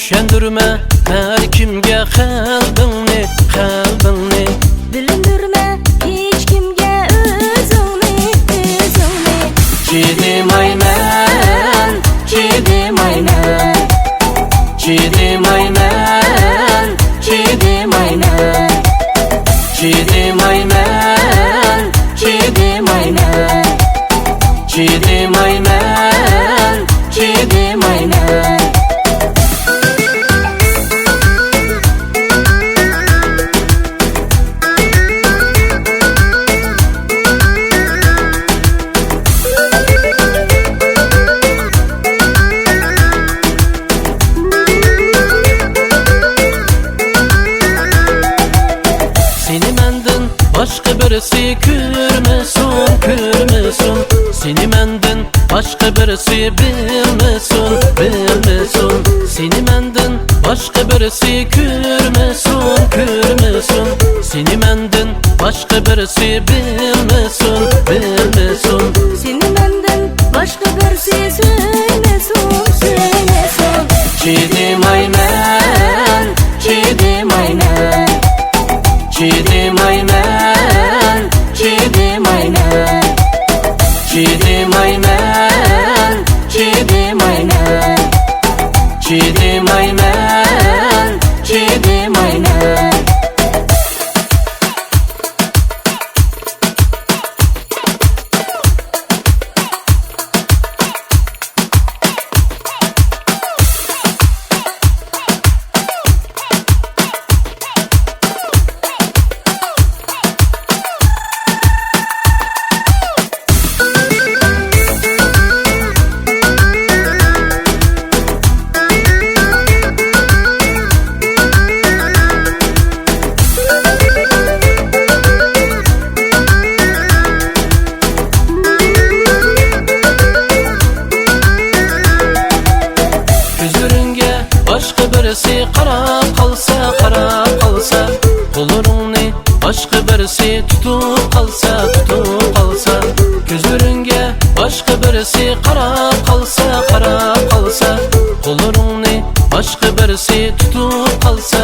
Düşendirme her kimge kalbini, kalbini. Bilindirme hiç kimge özünü, özünü. Çiğdim aynen, çiğdim aynen, çiğdim aynen, çiğdim aynen, çiğdim aynen, çiğdim aynen, çiğdim aynen, çiğdim aynen. Seni menden başka birisi kürmesin, kürmesin. Seni menden başka birisi bilmesin, bilmesin. Seni menden başka birisi kürmesin, kürmesin. Seni menden başka birisi bilmesin, bilmesin. Seni benden başka birisi söylesin, söylesin. Çiğdim aynen, çiğdim aynen, çiğdim aynen, çiğdim aynen, çiğdim aynen, çiğdim aynen, çiğdim aynen, çiğdim aynen. Başka birisi qarab qalsa, qarab qalsa, qo'llaringni başka birisi tutup qalsa, tutup qalsa, ko'zlaringga başka birisi qarab qalsa, qarab qalsa, qo'llaringni başka birisi tutup qalsa,